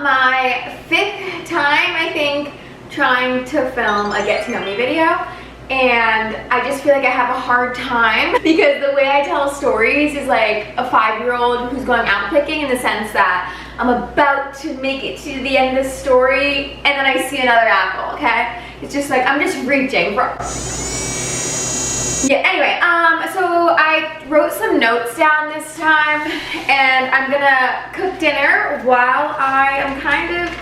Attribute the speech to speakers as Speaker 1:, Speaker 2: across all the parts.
Speaker 1: my 5th time, I think, trying to film a get to know me video, and I just feel like I have a hard time because the way I tell stories is like a 5-year-old who's going apple picking, in the sense that I'm about to make it to the end of the story and then I see another apple, okay? It's just like I'm just reaching for... Yeah, anyway, so I wrote some notes down this time, and I'm gonna cook dinner while I am kind of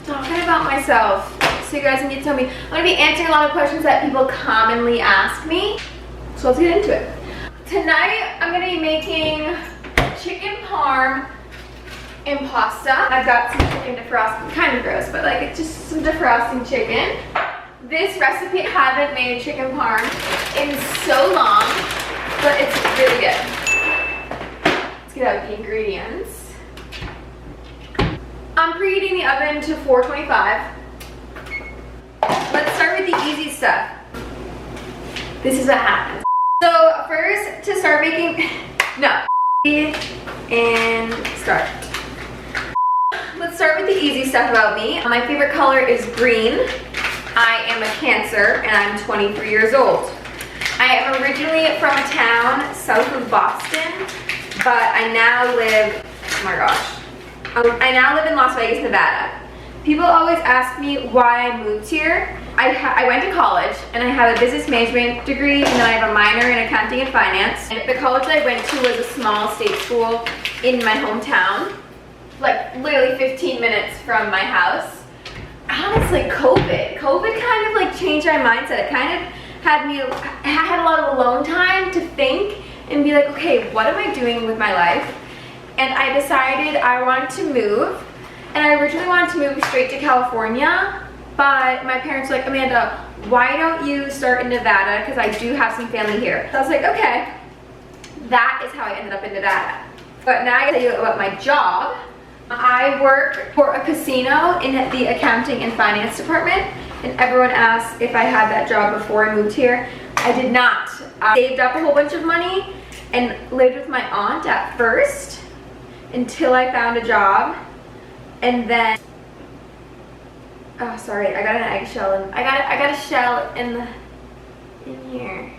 Speaker 1: talking about myself, so you guys can get to know me. I'm gonna be answering a lot of questions that people commonly ask me, so let's get into it. Tonight, I'm gonna be making chicken parm and pasta. I've got some chicken defrosting, kind of gross, but like it's just some defrosting chicken. This recipe, I haven't made chicken parm in so long, but it's really good. Let's get out the ingredients. I'm preheating the oven to 425. Let's start with the easy stuff. This is what happens. So first, to start making, and start. Let's start with the easy stuff about me. My favorite color is green. I am a Cancer and I'm 23 years old. I am originally from a town south of Boston, but I now live, oh my gosh, I now live in Las Vegas, Nevada. People always ask me why I moved here. I went to college and I have a business management degree, and then I have a minor in accounting and finance. And the college I went to was a small state school in my hometown, like literally 15 minutes from my house. Honestly, COVID kind of like changed my mindset. It kind of had me, I had a lot of alone time to think and be like, okay, what am I doing with my life? And I decided I wanted to move, and I originally wanted to move straight to California, but my parents were like, Amanda, why don't you start in Nevada, because I do have some family here. So I was like, okay, that is how I ended up in Nevada. But now I gotta tell you about my job. I work for a casino in the accounting and finance department, and everyone asks if I had that job before I moved here. I did not. I saved up a whole bunch of money and lived with my aunt at first until I found a job, and then, oh sorry, I got an eggshell, and I got a shell in here.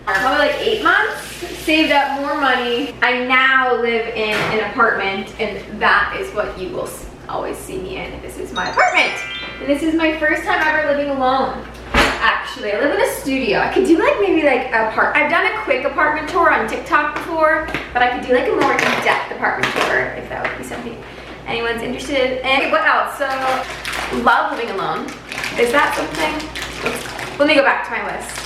Speaker 1: Probably like 8 months, saved up more money. I now live in an apartment, and that is what you will always see me in. This is my apartment, and this is my first time ever living alone. Actually, I live in a studio. I could do like maybe like I've done a quick apartment tour on TikTok before, but I could do like a more in-depth apartment tour if that would be something anyone's interested in. And what else? So, love living alone. Is that something? Let me go back to my list.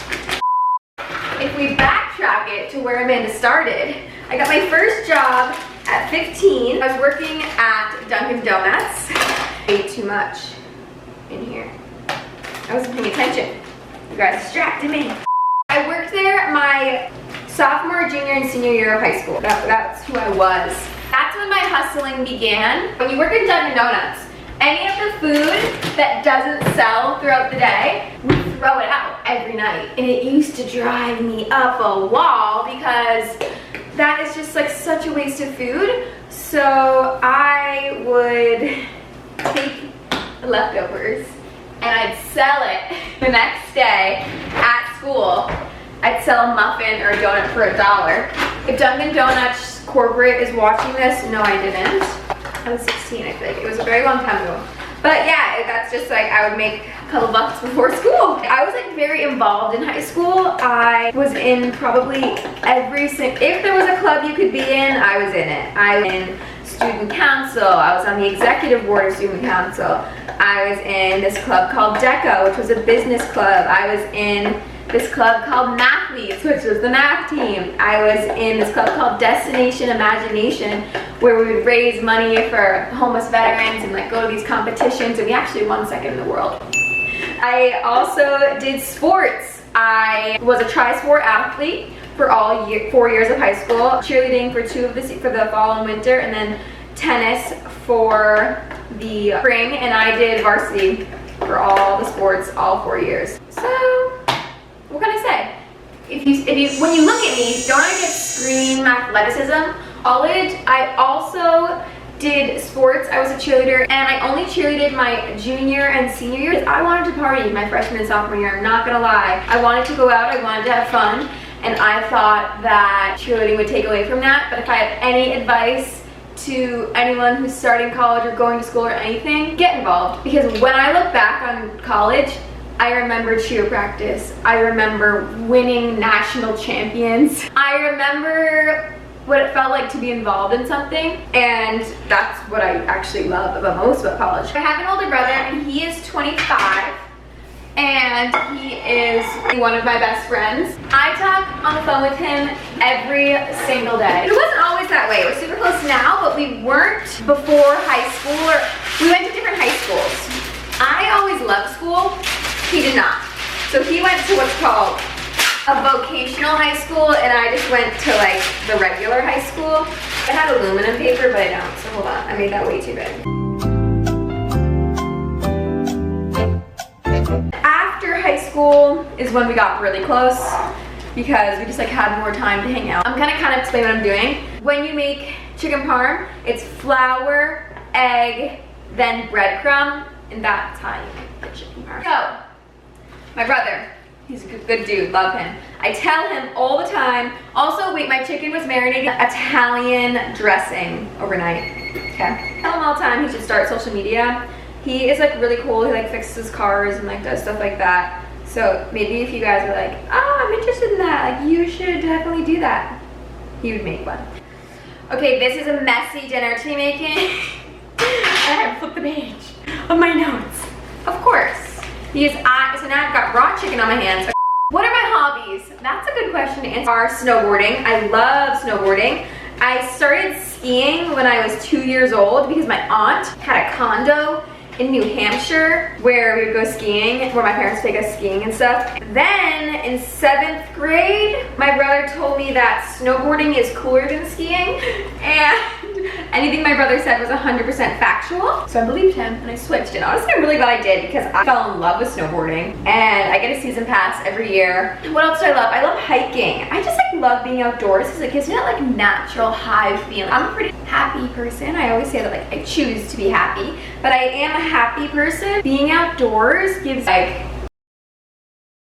Speaker 1: If we backtrack it to where Amanda started, I got my first job at 15. I was working at Dunkin' Donuts. Way too much in here. I wasn't paying attention. You guys distracted me. I worked there my sophomore, junior, and senior year of high school. That's who I was. That's when my hustling began. When you work at Dunkin' Donuts, any of the food that doesn't sell throughout the day, we throw it out every night. And it used to drive me up a wall because that is just like such a waste of food. So I would take the leftovers and I'd sell it the next day at school. I'd sell a muffin or a donut for $1. If Dunkin' Donuts corporate is watching this, no I didn't. I was 16, I feel like. It was a very long time ago. But yeah, that's just like, I would make a couple bucks before school. I was like very involved in high school. I was in probably every single, if there was a club you could be in, I was in it. I was in student council. I was on the executive board of student council. I was in this club called DECO, which was a business club. I was in this club called Mathletes, which was the math team. I was in this club called Destination Imagination, where we would raise money for homeless veterans and like go to these competitions, and we actually won second in the world. I also did sports. I was a tri-sport athlete for all 4 years of high school, cheerleading for for the fall and winter, and then tennis for the spring, and I did varsity for all the sports all 4 years. So what can I say? When you look at me, don't I just scream athleticism? College, I also did sports. I was a cheerleader, and I only cheerleaded my junior and senior year because I wanted to party my freshman and sophomore year. I'm not gonna lie. I wanted to go out, I wanted to have fun, and I thought that cheerleading would take away from that. But if I have any advice to anyone who's starting college or going to school or anything, get involved. Because when I look back on college, I remember cheer practice. I remember winning national champions. I remember what it felt like to be involved in something, and that's what I actually love about most about college. I have an older brother, and he is 25, and he is one of my best friends. I talk on the phone with him every single day. It wasn't always that way. We're super close now, but we weren't before high school, or we went to different high schools. I always loved school. He did not. So he went to what's called a vocational high school, and I just went to like the regular high school. I have aluminum paper, but I don't, so hold on. I made that way too big. After high school is when we got really close because we just like had more time to hang out. I'm gonna kind of explain what I'm doing. When you make chicken parm, it's flour, egg, then breadcrumb, and that's how you make the chicken parm. So, my brother, he's a good dude, love him. I tell him all the time. Also, wait, my chicken was marinated in Italian dressing overnight. Okay. I tell him all the time he should start social media. He is like really cool. He like fixes cars and like does stuff like that. So maybe if you guys are like, oh, I'm interested in that, like you should definitely do that. He would make one. Okay, this is a messy dinner to be making. I have to flip the page of my notes. Of course. Because so now I've got raw chicken on my hands. What are my hobbies? That's a good question to answer. Are snowboarding. I love snowboarding. I started skiing when I was 2 years old because my aunt had a condo in New Hampshire where we would go skiing, where my parents take us skiing and stuff. Then in 7th grade, my brother told me that snowboarding is cooler than skiing, and anything my brother said was 100% factual. So I believed him and I switched, and honestly I'm really glad I did because I fell in love with snowboarding, and I get a season pass every year. What else do I love? I love hiking. I just like love being outdoors because it gives me that like natural high feeling. I'm a pretty happy person. I always say that like I choose to be happy, but I am a happy person. Being outdoors gives like,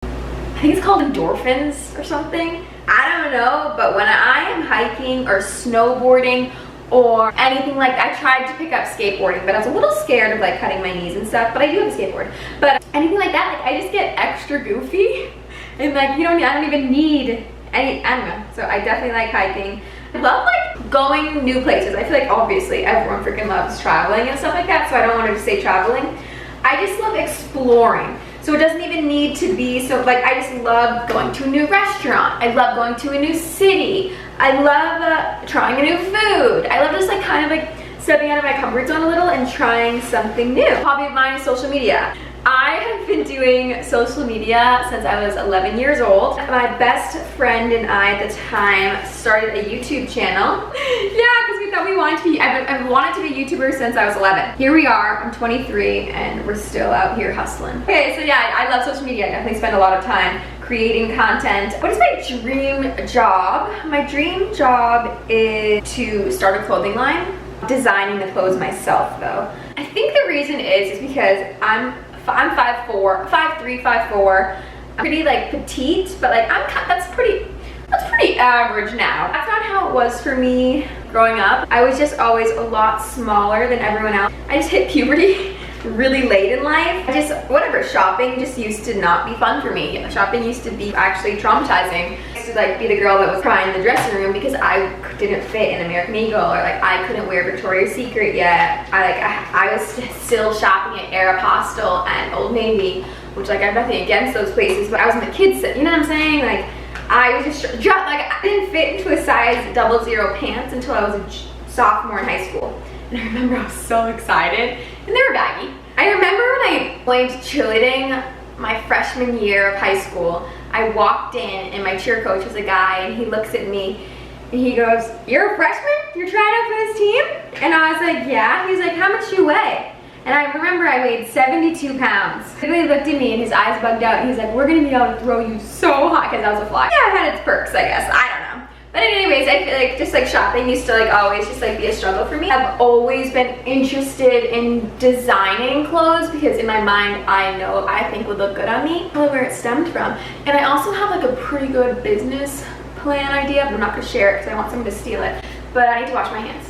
Speaker 1: I think it's called endorphins or something. I don't know, but when I am hiking or snowboarding or anything like that, I tried to pick up skateboarding, but I was a little scared of like cutting my knees and stuff, but I do have a skateboard. But anything like that, like I just get extra goofy, and like I don't even need any, I don't know. So I definitely like hiking. I love like going new places. I feel like obviously everyone freaking loves traveling and stuff like that, so I don't want to just say traveling. I just love exploring. So it doesn't even need to be so, like I just love going to a new restaurant. I love going to a new city. I love trying a new food. I love just like kind of like stepping out of my comfort zone a little and trying something new. Hobby of mine is social media. I have been doing social media since I was 11 years old. My best friend and I at the time started a YouTube channel. Yeah, because we thought we wanted to be, I've wanted to be a YouTuber since I was 11. Here we are, I'm 23 and we're still out here hustling. Okay, so yeah, I love social media. I definitely spend a lot of time creating content. What is my dream job? My dream job is to start a clothing line. Designing the clothes myself though. I think the reason is because I'm 5'4", 5'3", 5'4". I'm pretty like petite, but like that's pretty average now. That's not how it was for me growing up. I was just always a lot smaller than everyone else. I just hit puberty really late in life. Whatever, shopping just used to not be fun for me. Shopping used to be actually traumatizing. I used to like be the girl that was crying in the dressing room because I didn't fit in American Eagle, or like I couldn't wear Victoria's Secret yet. I was still shopping at Aeropostale and Old Navy, which like I have nothing against those places, but I was in the kids set, you know what I'm saying? Like I was just like I didn't fit into a size 00 pants until I was a sophomore in high school. And I remember I was so excited, and they were baggy. I remember when I joined cheerleading my freshman year of high school, I walked in and my cheer coach was a guy, and he looks at me and he goes, "You're a freshman? You're trying out for this team?" And I was like, "Yeah." He's like, "How much do you weigh?" And I remember I weighed 72 pounds. He really looked at me and his eyes bugged out and he's like, we're gonna be able to throw you so high, because I was a fly. Yeah, it had its perks, I guess, I don't know. But anyways, I feel like just like shopping used to like always just like be a struggle for me. I've always been interested in designing clothes because in my mind I think would look good on me. Probably where it stemmed from. And I also have like a pretty good business plan idea, but I'm not gonna share it because I want someone to steal it. But I need to wash my hands.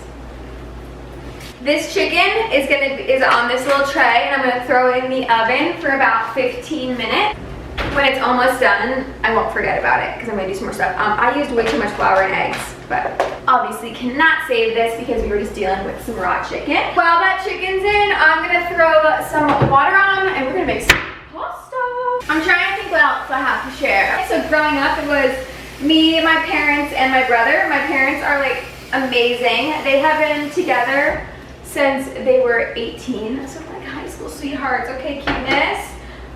Speaker 1: This chicken is on this little tray and I'm gonna throw it in the oven for about 15 minutes. When it's almost done, I won't forget about it because I'm gonna do some more stuff. I used way too much flour and eggs, but obviously cannot save this because we were just dealing with some raw chicken. While that chicken's in, I'm gonna throw some water on and we're gonna make some pasta. I'm trying to think what else I have to share. So growing up, it was me, my parents, and my brother. My parents are like amazing. They have been together since they were 18. So like high school sweethearts. Okay, cuteness.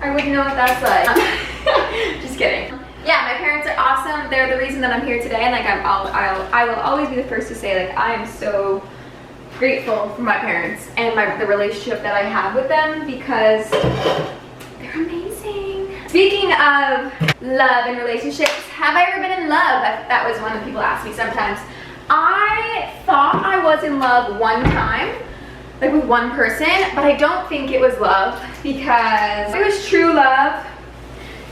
Speaker 1: I wouldn't know what that's like. Just kidding. Yeah, my parents are awesome. They're the reason that I'm here today, and like I will always be the first to say like I am so grateful for my parents and the relationship that I have with them because they're amazing. Speaking of love and relationships, have I ever been in love? That was one that people ask me sometimes. I thought I was in love one time, like with one person, but I don't think it was love because if it was true love,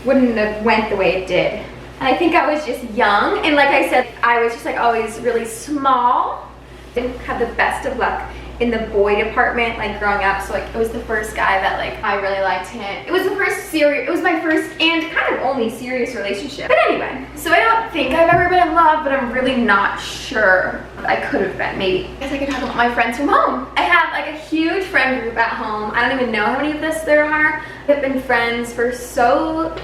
Speaker 1: wouldn't have went the way it did. And I think I was just young, and like I said, I was just like always really small. Didn't have the best of luck in the boy department like growing up, so like it was the first guy that like I really liked him. It was my first and kind of only serious relationship. But anyway, so I don't think I've ever been in love, but I'm really not sure. I could have been, maybe. I guess I could talk about my friends from home. I have like a huge friend group at home. I don't even know how many of this there are. We've been friends for so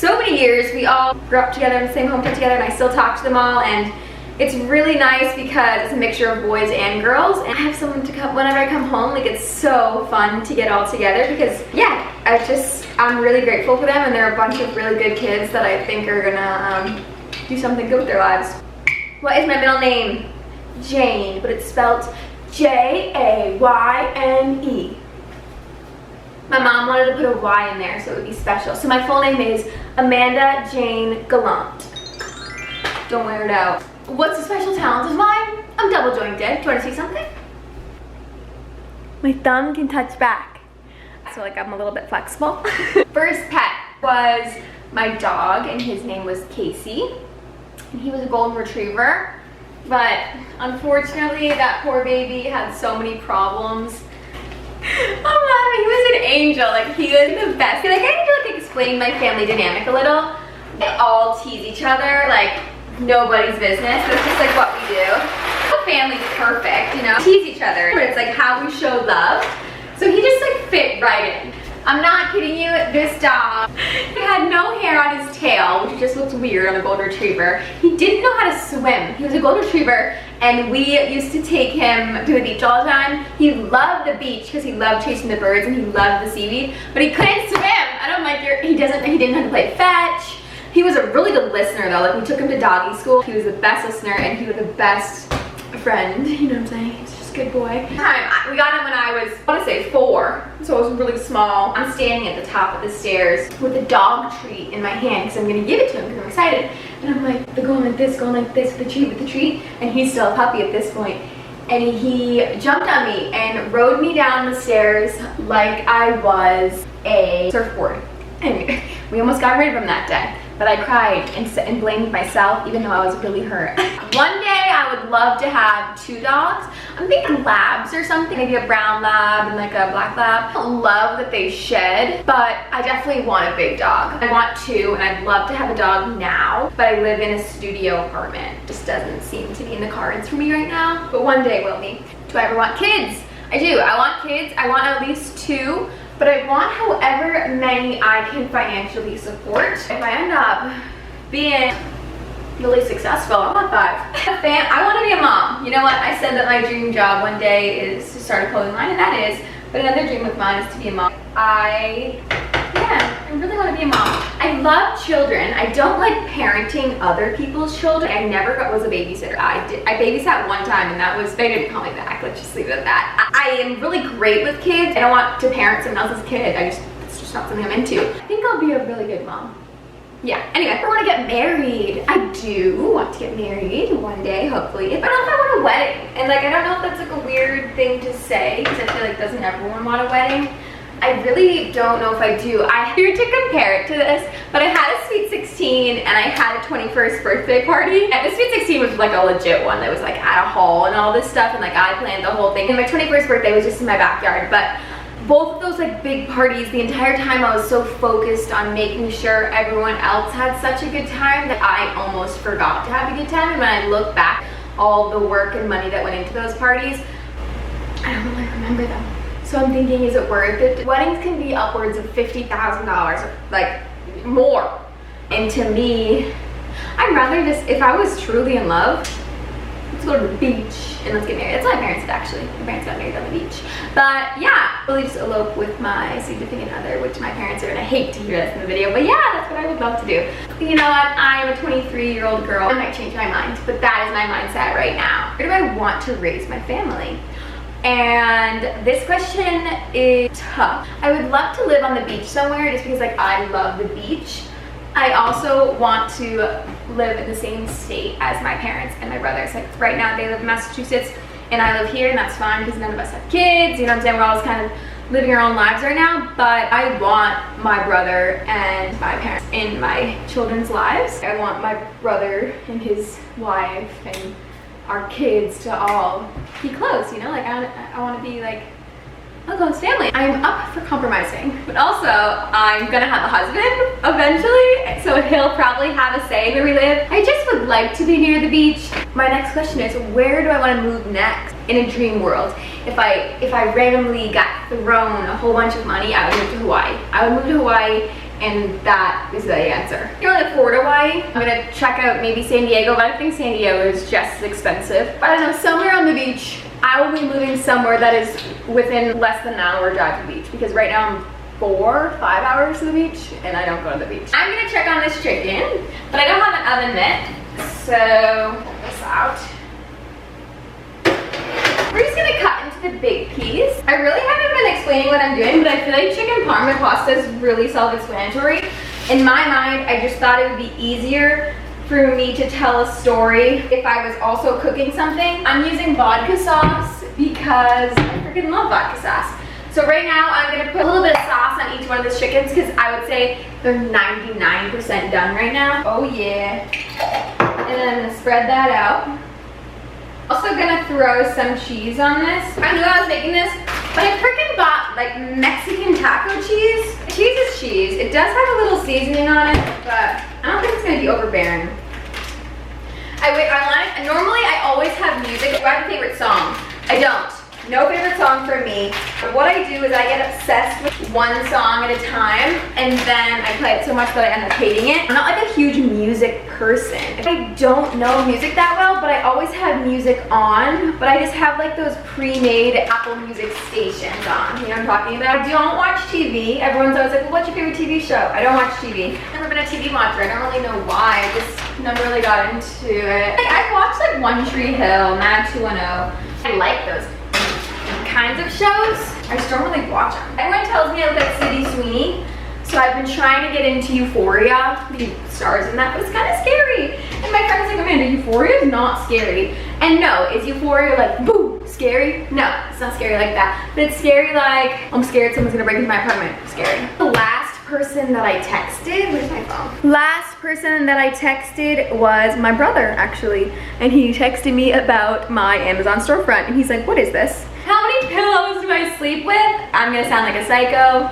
Speaker 1: many years. We all grew up together in the same home, put together, and I still talk to them all, and it's really nice because it's a mixture of boys and girls, and I have someone to come whenever I come home. Like, it's so fun to get all together because yeah, I'm really grateful for them, and they're a bunch of really good kids that I think are gonna do something good with their lives. What is my middle name? Jane, but it's spelled Jayne. My mom wanted to put a Y in there so it would be special. So my full name is Amanda Jane Gallant. Don't wear it out. What's a special talent of mine? I'm double jointed. Do you want to see something? My thumb can touch back. So like I'm a little bit flexible. First pet was my dog, and his name was Casey. And he was a golden retriever. But unfortunately, that poor baby had so many problems. I'm laughing. He was an angel. Like, he was the best. Like, I need to like explain my family dynamic a little. They all tease each other like nobody's business. That's just like what we do. The family's perfect, you know. Tease each other, but it's like how we show love. So he just like fit right in. I'm not kidding you, this dog, he had no hair on his tail, which just looks weird on a golden retriever. He didn't know how to swim. He was a golden retriever, and we used to take him to the beach all the time. He loved the beach because he loved chasing the birds and he loved the seaweed, but he couldn't swim. I don't like he didn't know how to play fetch. He was a really good listener though. Like, we took him to doggy school. He was the best listener and he was the best friend. You know what I'm saying? He's just a good boy. We got him when I was, I want to say 4, so it was really small. I'm standing at the top of the stairs with a dog treat in my hand because I'm gonna give it to him because I'm excited. And I'm like, they're going like this with the treat, and he's still a puppy at this point. And he jumped on me and rode me down the stairs like I was a surfboard. And we almost got rid of him that day. But I cried and blamed myself even though I was really hurt. One day I would love to have 2 dogs. I'm thinking labs or something, maybe a brown lab and like a black lab. I don't love that they shed, but I definitely want a big dog. I want 2, and I'd love to have a dog now, but I live in a studio apartment. Just doesn't seem to be in the cards for me right now, but one day will be. Do I ever want kids? I do. I want kids. I want at least 2. But I want however many I can financially support. If I end up being really successful, I want 5. I want to be a mom. You know what? I said that my dream job one day is to start a clothing line, and that is. But another dream of mine is to be a mom. I yeah, I really want to be a mom. I love children. I don't like parenting other people's children. I never was a babysitter. I babysat one time and that was, they didn't call me back. Let's just leave it at that. I am really great with kids. I don't want to parent someone else's kid. It's just not something I'm into. I think I'll be a really good mom. Yeah, anyway, I want to get married. I do want to get married one day, hopefully. I don't know if I want a wedding. And like, I don't know if that's like a weird thing to say, because I feel like doesn't everyone want a wedding? I really don't know if I do. I fear to compare it to this, but I had a sweet 16 and I had a 21st birthday party. And the sweet 16 was like a legit one that was like at a hall and all this stuff, and like I planned the whole thing. And my 21st birthday was just in my backyard, but both of those like big parties, the entire time I was so focused on making sure everyone else had such a good time that I almost forgot to have a good time. And when I look back, all the work and money that went into those parties, I don't really remember them. So I'm thinking, is it worth it? Weddings can be upwards of $50,000, like more. And to me, I'd rather just, if I was truly in love, let's go to the beach and let's get married. That's what my parents did actually. My parents got married on the beach. But yeah, I'll just elope with my significant other, which my parents are gonna hate to hear this in the video, but yeah, that's what I would love to do. You know what, I'm a 23-year-old girl. I might change my mind, but that is my mindset right now. Where do I want to raise my family? And this question is tough. I would love to live on the beach somewhere just because like I love the beach. I also want to live in the same state as my parents and my brothers. Like right now they live in Massachusetts and I live here, and that's fine because none of us have kids, you know what I'm saying? We're all just kind of living our own lives right now, but I want my brother and my parents in my children's lives. I want my brother and his wife and our kids to all be close, you know? Like I want to be like a close family. I'm up for compromising, but also I'm gonna have a husband eventually, so he'll probably have a say where we live. I just would like to be near the beach. My next question is, where do I want to move next in a dream world? If I randomly got thrown a whole bunch of money, I would move to Hawaii. I would move to Hawaii, and that is the answer. You're gonna afford Hawaii. I'm gonna check out maybe San Diego, but I think San Diego is just as expensive. I don't know, somewhere on the beach. I will be moving somewhere that is within less than an hour drive to the beach, because right now I'm 4 or 5 hours to the beach and I don't go to the beach. I'm gonna check on this chicken, but I don't have an oven mitt, so pull this out. We're just gonna cut into the big piece. I really haven't been explaining what I'm doing, but I feel like chicken parma pasta is really self-explanatory. In my mind, I just thought it would be easier for me to tell a story if I was also cooking something. I'm using vodka sauce because I freaking love vodka sauce. So right now I'm gonna put a little bit of sauce on each one of these chickens because I would say they're 99% done right now. Oh yeah. And then I'm gonna spread that out. Also gonna throw some cheese on this. I knew I was making this, but I freaking bought like Mexican taco cheese. Cheese is cheese. It does have a little seasoning on it, but I don't think it's gonna be overbearing. Normally I always have music. Do I have a favorite song? I don't. No favorite song for me. But what I do is I get obsessed with one song at a time, and then I play it so much that I end up hating it. I'm not like a huge music person. I don't know music that well, but I always have music on, but I just have like those pre-made Apple Music stations on. You know what I'm talking about? I don't watch TV. Everyone's always like, well, what's your favorite TV show? I don't watch TV. I've never been a TV watcher. I don't really know why. I just never really got into it. Like, I watched like One Tree Hill, Mad 210. I like those kinds of shows. I just don't really watch them. Everyone tells me I look like Sydney Sweeney, so I've been trying to get into Euphoria. The stars in that, but it's kind of scary. And my friend was like, Amanda, Euphoria is not scary. And no, is Euphoria like, boom, scary? No, it's not scary like that. But it's scary like, I'm scared someone's gonna break into my apartment. Scary. The last person that I texted, where's my phone? Last person that I texted was my brother, actually. And he texted me about my Amazon storefront. And he's like, what is this? How many pillows do I sleep with? I'm gonna sound like a psycho.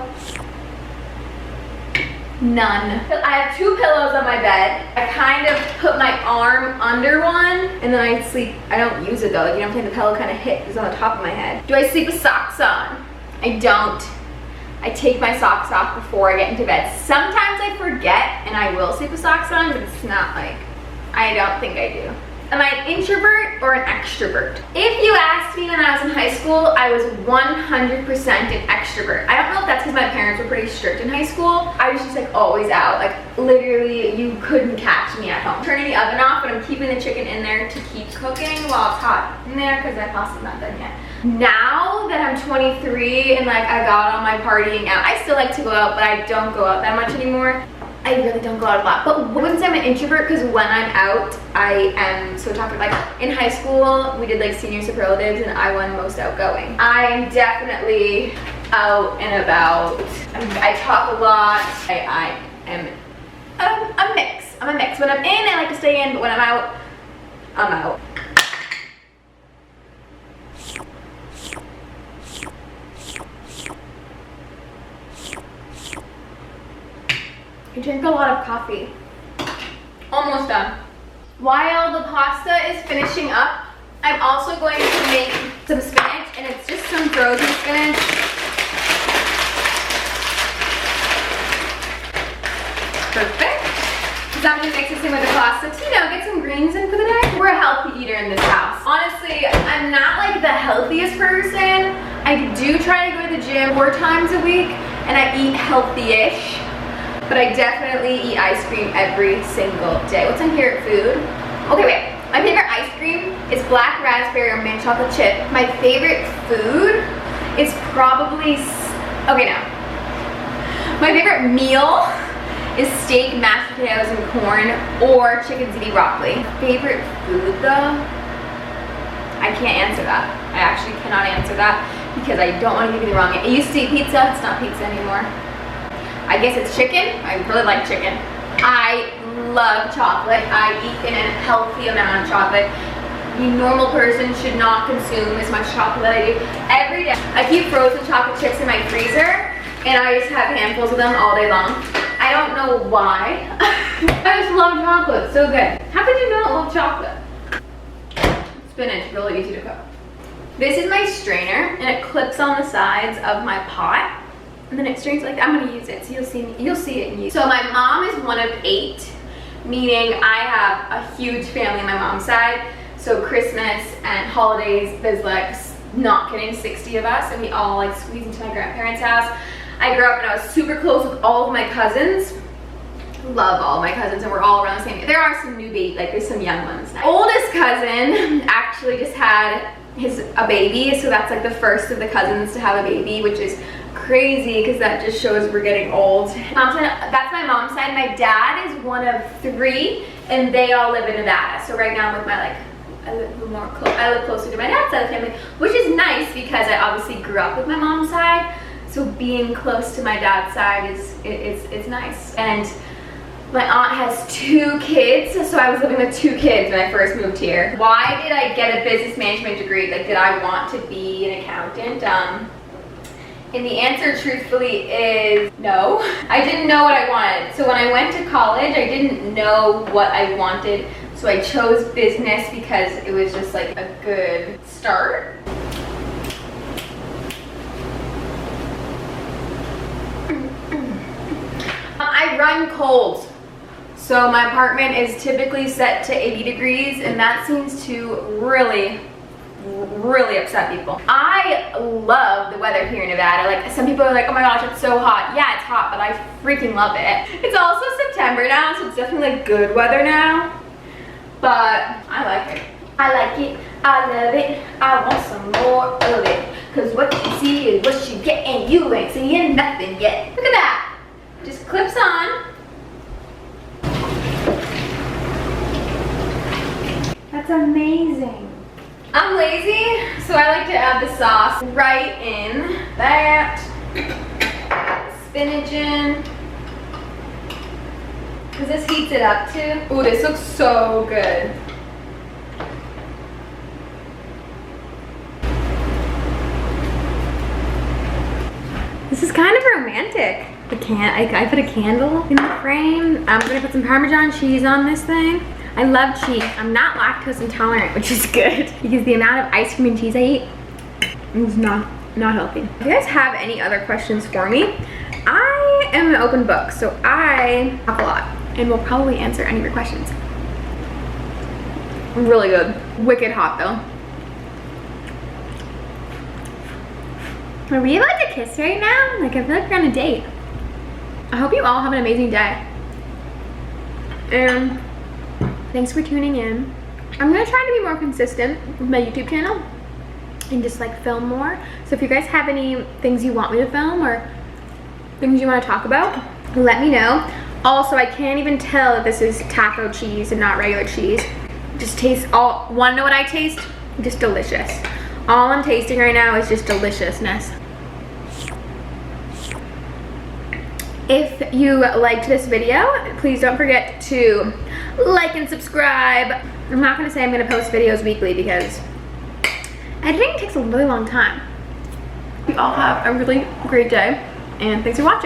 Speaker 1: None. I have 2 pillows on my bed. I kind of put my arm under one and then I sleep. I don't use it though. Like, you know what I'm saying? The pillow kind of is on the top of my head. Do I sleep with socks on? I don't. I take my socks off before I get into bed. Sometimes I forget and I will sleep with socks on, but it's not like, I don't think I do. Am I an introvert or an extrovert? If you asked me when I was in high school, I was 100% an extrovert. I don't know if that's because my parents were pretty strict in high school. I was just like always out. Like literally you couldn't catch me at home. Turning the oven off, but I'm keeping the chicken in there to keep cooking while it's hot in there because that pasta's not done yet. Now that I'm 23 and like I got all my partying out, I still like to go out, but I don't go out that much anymore. I really don't go out a lot, but I wouldn't say I'm an introvert because when I'm out, I am so talkative. Like in high school, we did like senior superlatives and I won most outgoing. I am definitely out and about. I talk a lot. I am a mix. I'm a mix. When I'm in, I like to stay in, but when I'm out, I'm out. I drink a lot of coffee. Almost done. While the pasta is finishing up, I'm also going to make some spinach, and it's just some frozen spinach. Perfect. So I'm gonna mix this in with the pasta to, get some greens in for the day. We're a healthy eater in this house. Honestly, I'm not like the healthiest person. I do try to go to the gym 4 times a week, and I eat healthy-ish. But I definitely eat ice cream every single day. What's in here? Food? Okay, wait. My favorite ice cream is black raspberry or mint chocolate chip. My favorite food is probably, okay now. My favorite meal is steak, mashed potatoes, and corn, or chicken ziti broccoli. Favorite food though? I can't answer that. I actually cannot answer that because I don't want to give you the wrong answer. I used to eat pizza, it's not pizza anymore. I guess it's chicken. I really like chicken. I love chocolate. I eat in a healthy amount of chocolate. The normal person should not consume as much chocolate as I do every day. I keep frozen chocolate chips in my freezer and I just have handfuls of them all day long. I don't know why. I just love chocolate. So good. How could you not love chocolate? Spinach, really easy to cook. This is my strainer and it clips on the sides of my pot. And then it strains like that. I'm gonna use it, so you'll see it in use. So my mom is one of 8, meaning I have a huge family on my mom's side. So Christmas and holidays, there's like, not kidding, 60 of us, and we all like squeeze into my grandparents' house. I grew up and I was super close with all of my cousins. Love all my cousins, and we're all around the same age. There are some new babies, like there's some young ones. My oldest cousin actually just had a baby, so that's like the first of the cousins to have a baby, which is crazy because that just shows we're getting old. That's my mom's side. My dad is one of 3 and they all live in Nevada. So right now I'm with my I live closer to my dad's side of the family, which is nice because I obviously grew up with my mom's side. So being close to my dad's side is nice. And my aunt has 2 kids, so I was living with 2 kids when I first moved here. Why did I get a business management degree? Like, did I want to be an accountant? And the answer truthfully is no. I didn't know what I wanted. So when I went to college, I didn't know what I wanted. So I chose business because it was just like a good start. I run cold. So my apartment is typically set to 80 degrees and that seems to really upset people. I love the weather here in Nevada. Like some people are like, oh my gosh, it's so hot. Yeah, it's hot, but I freaking love it. It's also September now, so it's definitely like good weather now. But I like it. I like it. I love it. I want some more of it. Cause what you see is what you get and you ain't seeing nothing yet. Look at that. Just clips on. That's amazing. I'm lazy, so I like to add the sauce right in. That, spinach in, because this heats it up too. Ooh, this looks so good. This is kind of romantic. I put a candle in the frame. I'm gonna put some Parmesan cheese on this thing. I love cheese. I'm not lactose intolerant, which is good because the amount of ice cream and cheese I eat is not healthy. If you guys have any other questions for me, I am an open book, so I talk a lot and will probably answer any of your questions. Really good. Wicked hot though. Are we about to kiss right now? Like, I feel like we're on a date. I hope you all have an amazing day. And thanks for tuning in. I'm gonna try to be more consistent with my YouTube channel and just like film more. So if you guys have any things you want me to film or things you want to talk about, let me know. Also, I can't even tell that this is taco cheese and not regular cheese. Just taste all, wanna know what I taste? Just delicious. All I'm tasting right now is just deliciousness. If you liked this video, please don't forget to like and subscribe. I'm not gonna say I'm gonna post videos weekly because editing takes a really long time. You all have a really great day, and thanks for watching.